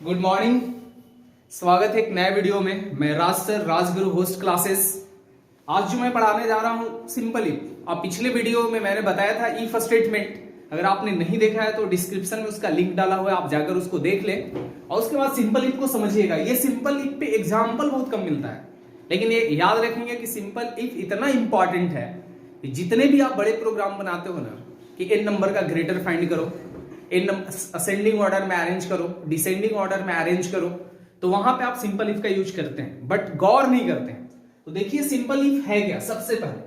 Good morning. स्वागत है एक नए वीडियो में। मैं राज सर, राजगुरु होस्ट क्लासेस। आज जो मैं पढ़ाने जा रहा हूं सिंपल इफ। अब पिछले वीडियो में मैंने बताया था इफ स्टेटमेंट। अगर आपने नहीं देखा है तो डिस्क्रिप्शन में उसका लिंक डाला हुआ है, आप जाकर उसको देख लें और उसके बाद सिंपल इफ को समझिएगा। ये सिंपल इफ पे एग्जाम्पल बहुत कम मिलता है, लेकिन ये याद रखेंगे कि सिंपल इफ इतना इंपॉर्टेंट है कि जितने भी आप बड़े प्रोग्राम बनाते हो ना, कि n नंबर का ग्रेटर फाइंड करो, असेंडिंग ऑर्डर में अरेंज करो, डिसेंडिंग ऑर्डर में अरेंज करो, तो वहां पे आप सिंपल इफ का यूज करते हैं, बट गौर नहीं करते हैं। तो देखिए सिंपल इफ है क्या सबसे पहले।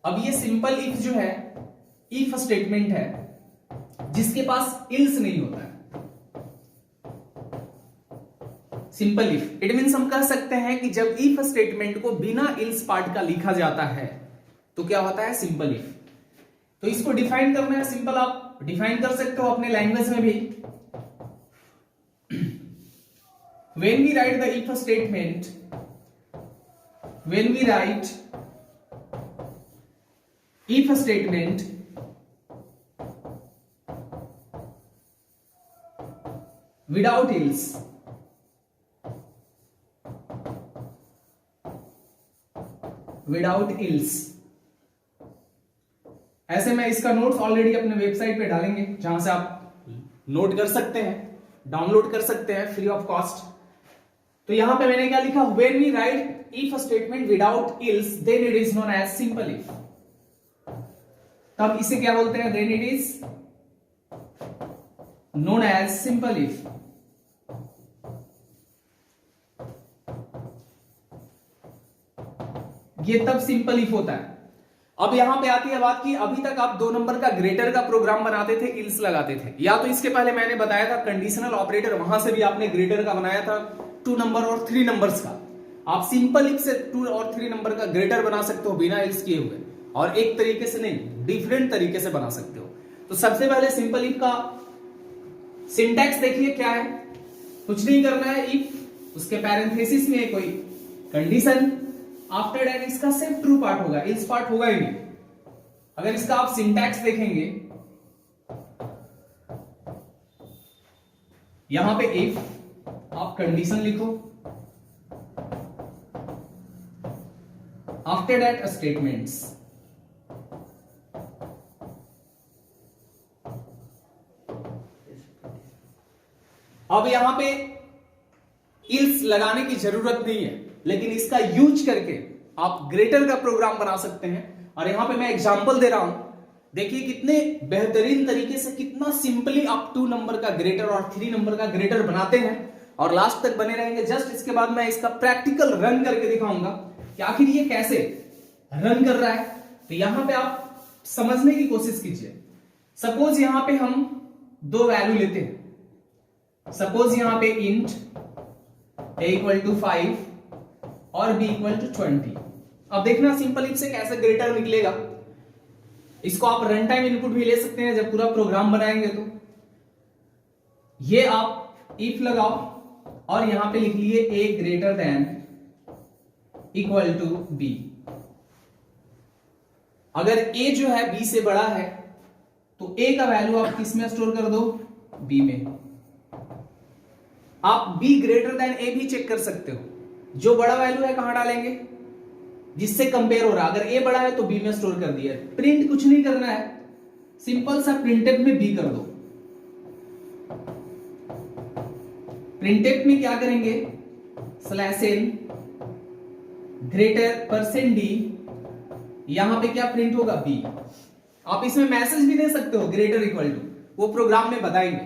अब ये सिंपल इफ जो है इफ स्टेटमेंट है जिसके पास इल्स नहीं होता है। सिंपल इफ इट मींस हम कह सकते हैं कि जब इफ स्टेटमेंट को बिना इल्स पार्ट का लिखा जाता है तो क्या होता है सिंपल इफ। तो इसको डिफाइन करना है सिंपल, आप डिफाइन कर सकते हो अपने लैंग्वेज में भी। when we write the if statement, when we write if statement without else, without else, ऐसे मैं इसका नोट्स ऑलरेडी अपने वेबसाइट पे डालेंगे जहां से आप नोट कर सकते हैं, डाउनलोड कर सकते हैं फ्री ऑफ कॉस्ट। तो यहां पे मैंने क्या लिखा, when we write if statement without else then it is known as simple if। तब इसे क्या बोलते हैं, then it is known as simple if। ये तब सिंपल इफ होता है। अब यहां पे आती है बात कि अभी तक आप 2 नंबर का ग्रेटर का प्रोग्राम बनाते थे, इल्स लगाते थे, या तो इसके पहले मैंने बताया था कंडीशनल ऑपरेटर, वहां से भी आपने ग्रेटर का बनाया था 2 नंबर और 3 नंबर्स का। आप सिंपल इफ से 2 और 3 नंबर का ग्रेटर बना सकते हो बिना इल्स किए हुए, और एक तरीके से नहीं, डिफरेंट तरीके से बना सकते हो। तो सबसे पहले सिंपल इफ का सिंटैक्स देखिए क्या है। कुछ नहीं करना है, इफ उसके पैरेंथेसिस में कोई कंडीशन, आफ्टर दैट इसका सिर्फ ट्रू पार्ट होगा, इल्स पार्ट होगा ही नहीं। अगर इसका आप सिंटैक्स देखेंगे, यहां पे इफ आप कंडीशन लिखो, आफ्टर दैट स्टेटमेंट्स, अब यहां पे इल्स लगाने की जरूरत नहीं है, लेकिन इसका यूज करके आप ग्रेटर का प्रोग्राम बना सकते हैं। और यहां पे मैं एग्जांपल दे रहा हूं, देखिए कितने बेहतरीन तरीके से, कितना सिंपली आप 2 नंबर का ग्रेटर और 3 नंबर का ग्रेटर बनाते हैं, और लास्ट तक बने रहेंगे। जस्ट इसके बाद मैं इसका प्रैक्टिकल रन करके दिखाऊंगा कि आखिर ये कैसे रन कर रहा है। तो यहां पे आप समझने की कोशिश कीजिए। सपोज यहां पे हम 2 वैल्यू लेते हैं, सपोज यहां पे इंट a इक्वल टू 5 और b इक्वल टू 20। अब देखना सिंपल इफ से कैसे ग्रेटर निकलेगा। इसको आप रन टाइम इनपुट भी ले सकते हैं जब पूरा प्रोग्राम बनाएंगे। तो ये आप इफ लगाओ और यहां पे लिख लिए a greater than equal to b। अगर a जो है b से बड़ा है तो a का वैल्यू आप किस में स्टोर कर दो, b में। आप b ग्रेटर देन a भी चेक कर सकते हो। जो बड़ा वैल्यू है कहां डालेंगे, जिससे कंपेयर हो रहा है। अगर a बड़ा है तो b में स्टोर कर दिया। प्रिंट कुछ नहीं करना है, सिंपल सा प्रिंटफ में b कर दो। प्रिंटफ में क्या करेंगे, स्लैश n ग्रेटर %d, यहां पे क्या प्रिंट होगा, b। आप इसमें मैसेज भी दे सकते हो ग्रेटर इक्वल टू, वो प्रोग्राम में बताएंगे।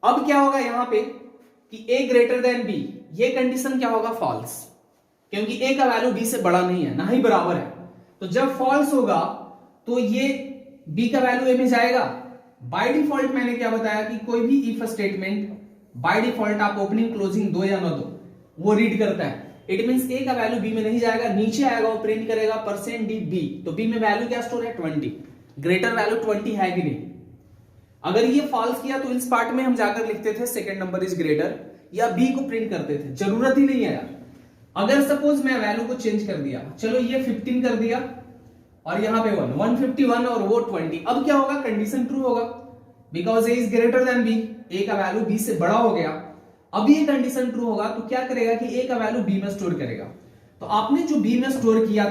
अब क्या होगा यहां पे कि a ग्रेटर देन b, ये कंडीशन क्या होगा, फॉल्स, क्योंकि a का वैल्यू b से बड़ा नहीं है, ना ही बराबर है। तो जब फॉल्स होगा तो ये b का वैल्यू a में जाएगा। बाय डिफॉल्ट मैंने क्या बताया कि कोई भी इफ स्टेटमेंट बाय डिफॉल्ट आप ओपनिंग क्लोजिंग दो या ना दो, वो रीड करता है। इट मींस a का वैल्यू b में नहीं जाएगा, नीचे आएगा, वो प्रिंट करेगा %db। तो b में वैल्यू क्या स्टोर है, 20। ग्रेटर वैल्यू 20 है कि नहीं। अगर ये फॉल्स किया तो इस पार्ट में हम जाकर लिखते थे सेकंड नंबर इज ग्रेटर, या b को प्रिंट करते थे, जरूरत ही नहीं है यार। अगर सपोज मैं वैल्यू को चेंज कर दिया, चलो ये 15 कर दिया और यहां पे 151 और वो 20, अब क्या होगा, कंडीशन ट्रू होगा because A is greater than B, A का वैल्यू बी से बड़ा हो गया। अब ये कंडीशन ट्रू होगा तो क्या करेगा कि ए का वैल्यू बी में स्टोर करेगा। तो आपने जो बी में स्टोर किया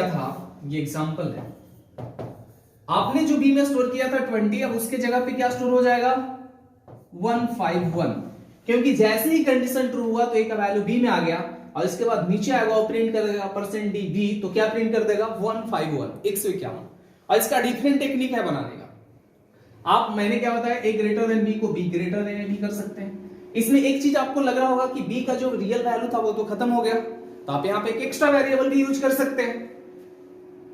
था, ये एग्जांपल है, आपने जो बी में स्टोर किया था 20, अब उसके जगह पे क्या स्टोर हो जाएगा 151, क्योंकि जैसे ही कंडीशन ट्रू हुआ तो ए का वैल्यू बी में आ गया और इसके बाद नीचे आएगा और प्रिंट कर देगा %d b, तो क्या प्रिंट कर देगा 151। और इसका डिफरेंट टेक्निक है बनाने का। आप, मैंने क्या बताया, ए ग्रेटर देन बी को बी ग्रेटर देन ए भी कर सकते हैं। इसमें एक चीज आपको लग रहा होगा कि बी का जो रियल वैल्यू था वो तो खत्म हो गया, तो आप यहाँ पे एक एक्स्ट्रा वेरिएबल भी यूज कर सकते हैं।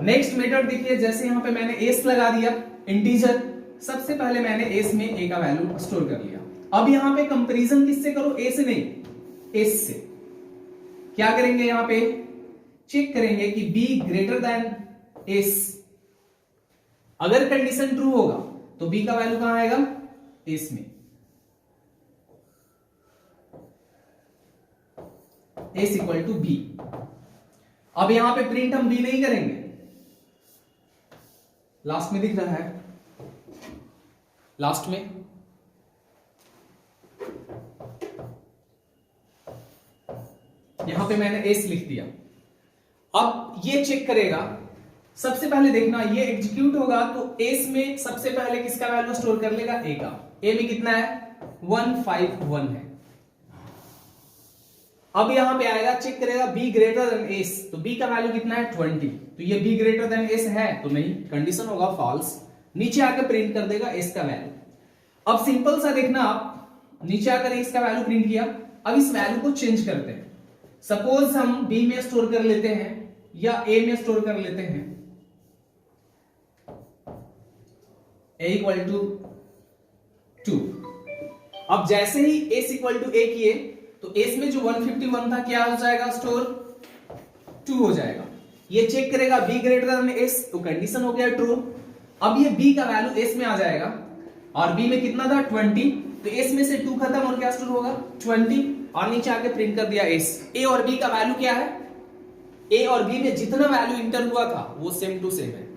नेक्स्ट मेथड देखिए, जैसे यहाँ पे मैंने एस लगा दिया इंटीजर, सबसे पहले मैंने एस में ए का वैल्यू स्टोर कर लिया। अब यहाँ पे कंपैरिजन किससे करो, ए से नहीं, एस से। क्या करेंगे, यहाँ पे चेक करेंगे कि बी ग्रेटर देन एस। अगर कंडीशन ट्रू होगा तो बी का वैल्यू कहां आएगा, एस में, एस इक्वल टू बी। अब यहां पे प्रिंट हम बी नहीं करेंगे, लास्ट में दिख रहा है, लास्ट में यहां पे मैंने एस लिख दिया। अब ये चेक करेगा, सबसे पहले देखना ये एग्जीक्यूट होगा तो एस में सबसे पहले किसका वैल्यू स्टोर कर लेगा, ए का। ए में कितना है 151 है। अब यहां पे आएगा, चेक करेगा बी ग्रेटर देन एस, तो बी का वैल्यू कितना है 20, तो ये बी ग्रेटर देन एस है तो नहीं, कंडीशन होगा फॉल्स। नीचे आकर प्रिंट कर देगा एस का वैल्यू। अब सिंपल सा देखना, आप नीचे आकर एस का वैल्यू प्रिंट किया। अब इस वैल्यू को चेंज करते हैं, सपोज हम बी में स्टोर कर लेते हैं या ए में स्टोर कर लेते हैं, a इक्वल टू 2। अब जैसे ही s इक्वल टू a किए तो s में जो 151 था क्या हो जाएगा, स्टोर 2 हो जाएगा। ये चेक करेगा b ग्रेटर देन s, तो कंडीशन हो गया ट्रू। अब ये b का वैल्यू s में आ जाएगा और b में कितना था 20, तो s में से 2 खत्म और क्या स्टोर होगा 20, और नीचे आके प्रिंट कर दिया s। a और b का वैल्यू क्या है, a और b में जितना वैल्यू इंटर हुआ था वो सेम टू सेम है।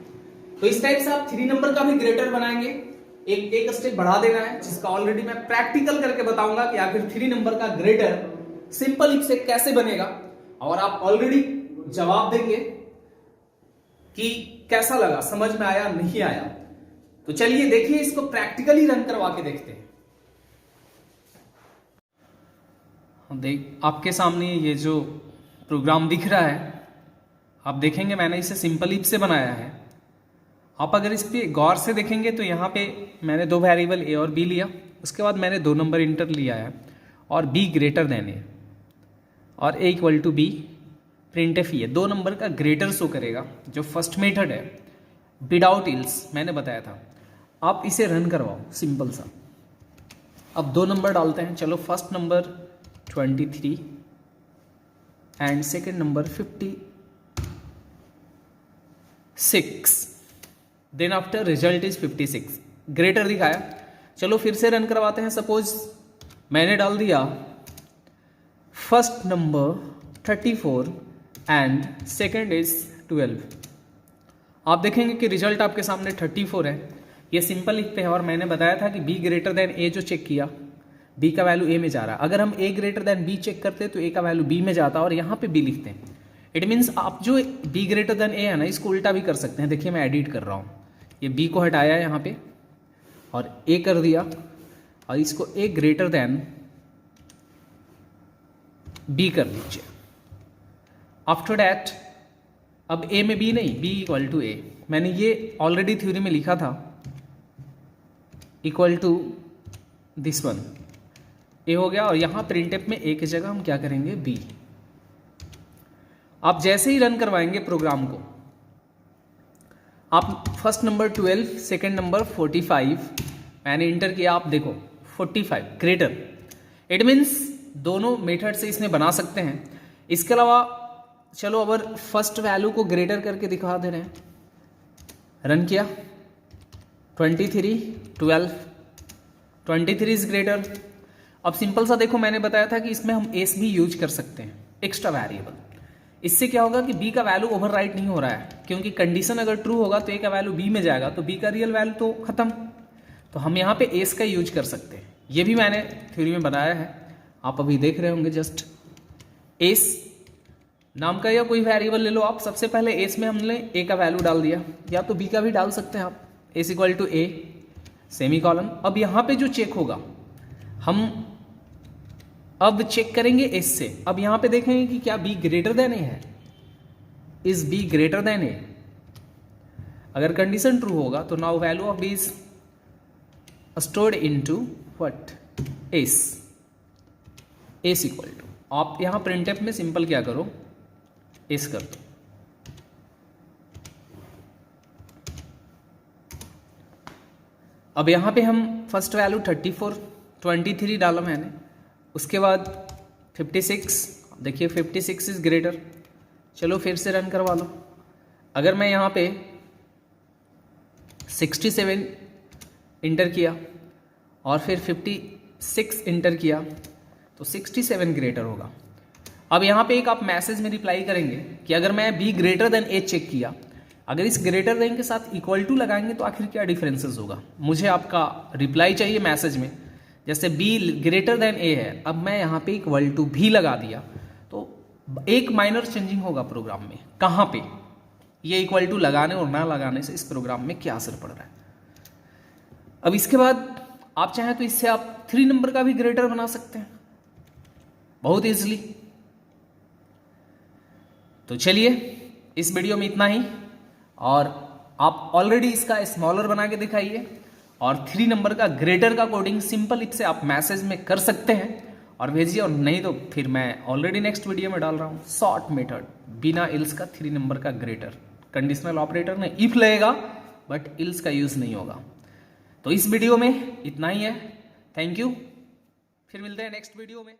तो इस टाइप से आप 3 नंबर का भी ग्रेटर बनाएंगे, एक स्टेप बढ़ा देना है, जिसका ऑलरेडी मैं प्रैक्टिकल करके बताऊंगा कि आखिर 3 नंबर का ग्रेटर सिंपल इफ से कैसे बनेगा, और आप ऑलरेडी जवाब देंगे कि कैसा लगा, समझ में आया नहीं आया। तो चलिए देखिए, इसको प्रैक्टिकली रन करवा के देखते हैं। आपके सामने ये जो प्रोग्राम दिख रहा है, आप देखेंगे मैंने इसे सिंपल इफ से बनाया है। आप अगर इस पे गौर से देखेंगे तो यहाँ पे मैंने 2 वेरिएबल ए और बी लिया, उसके बाद मैंने 2 नंबर इंटर लिया है और बी ग्रेटर देन ए और ए इक्वल टू बी, प्रिंटफ ये 2 नंबर का ग्रेटर शो करेगा। जो फर्स्ट मेथड है विदाउट इल्स मैंने बताया था, आप इसे रन करवाओ सिंपल सा। अब 2 नंबर डालते हैं, चलो first number 23 and second number 56, then after result is 56, greater दिखाया। चलो फिर से रन करवाते हैं। सपोज मैंने डाल दिया first number 34 and second is 12, आप देखेंगे कि रिजल्ट आपके सामने 34 है। ये सिंपल लिखते हैं और मैंने बताया था कि बी ग्रेटर देन ए जो चेक किया, बी का वैल्यू ए में जा रहा है। अगर हम ए ग्रेटर देन बी चेक करते तो ए का वैल्यू बी में जाता और यहाँ पे बी लिखते हैं। इट मीन्स आप जो बी ग्रेटर देन ए है ना, इसको उल्टा भी कर सकते हैं। देखिए मैं एडिट कर रहा हूँ, ये बी को हटाया यहाँ पे और ए कर दिया और इसको ए ग्रेटर देन बी कर लीजिए। आफ्टर दैट अब ए में बी नहीं, बी इक्वल टू ए, मैंने ये ऑलरेडी थ्योरी में लिखा था, इक्वल टू दिस वन, ए हो गया। और यहाँ प्रिंटफ में ए की जगह हम क्या करेंगे, बी। आप जैसे ही रन करवाएंगे प्रोग्राम को, आप फर्स्ट नंबर 12, सेकेंड नंबर 45 मैंने इंटर किया, आप देखो 45 ग्रेटर। इट मीन्स दोनों मेथड से इसमें बना सकते हैं। इसके अलावा चलो अगर फर्स्ट वैल्यू को ग्रेटर करके दिखा दे रहे हैं, रन किया 23, 12, 23 इज ग्रेटर। अब सिंपल सा देखो, मैंने बताया था कि इसमें हम एस भी यूज कर सकते हैं, एक्स्ट्रा वेरिएबल। इससे क्या होगा कि बी का वैल्यू ओवरराइट नहीं हो रहा है, क्योंकि कंडीशन अगर ट्रू होगा तो ए का वैल्यू बी में जाएगा, तो बी का रियल वैल्यू तो खत्म। तो हम यहाँ पे एस का यूज कर सकते हैं। ये भी मैंने थ्योरी में बनाया है, आप अभी देख रहे होंगे। जस्ट एस नाम का या कोई वेरिएबल ले लो आप। सबसे पहले एस में हमने ए का वैल्यू डाल दिया, या तो बी का भी डाल सकते हैं आप। S equal to A semicolon. अब यहाँ पे जो चेक होगा, हम अब चेक करेंगे एस से। अब यहाँ पे देखेंगे कि क्या बी ग्रेटर देन ए है। Is B greater than A? अगर कंडीशन ट्रू होगा तो now value of B is stored into what? S. S equal to, आप यहां प्रिंटफ में सिंपल क्या करो, एस कर दो। अब यहां पे हम फर्स्ट वैल्यू 34 23 डाला मैंने, उसके बाद 56। देखिए 56 इज ग्रेटर। चलो फिर से रन करवा लो। अगर मैं यहां पे 67 इंटर किया और फिर 56 इंटर किया तो 67 ग्रेटर होगा। अब यहाँ पे एक आप मैसेज में रिप्लाई करेंगे कि अगर मैं B greater than A check किया, अगर इस ग्रेटर देन के साथ इक्वल टू लगाएंगे तो आखिर क्या डिफरेंसेस होगा, मुझे आपका रिप्लाई चाहिए मैसेज में। जैसे बी ग्रेटर देन ए है, अब मैं यहाँ पे इक्वल टू भी लगा दिया तो एक माइनर चेंजिंग होगा प्रोग्राम में। कहाँ पे? ये इक्वल टू लगाने और ना लगाने से इस प्रोग्राम में क्या असर पड़ रहा है। अब इसके बाद आप चाहें तो इससे आप 3 नंबर का भी ग्रेटर बना सकते हैं बहुत इजीली। तो चलिए इस वीडियो में इतना ही, और आप ऑलरेडी इसका स्मॉलर बना के दिखाइए, और 3 नंबर का ग्रेटर का कोडिंग सिंपल इससे आप मैसेज में कर सकते हैं और भेजिए। और नहीं तो फिर मैं ऑलरेडी नेक्स्ट वीडियो में डाल रहा हूँ शॉर्ट मेथड बिना इल्स का 3 नंबर का ग्रेटर। कंडीशनल ऑपरेटर में इफ लगेगा बट इल्स का यूज नहीं होगा। तो इस वीडियो में इतना ही है। थैंक यू, फिर मिलते हैं नेक्स्ट वीडियो में।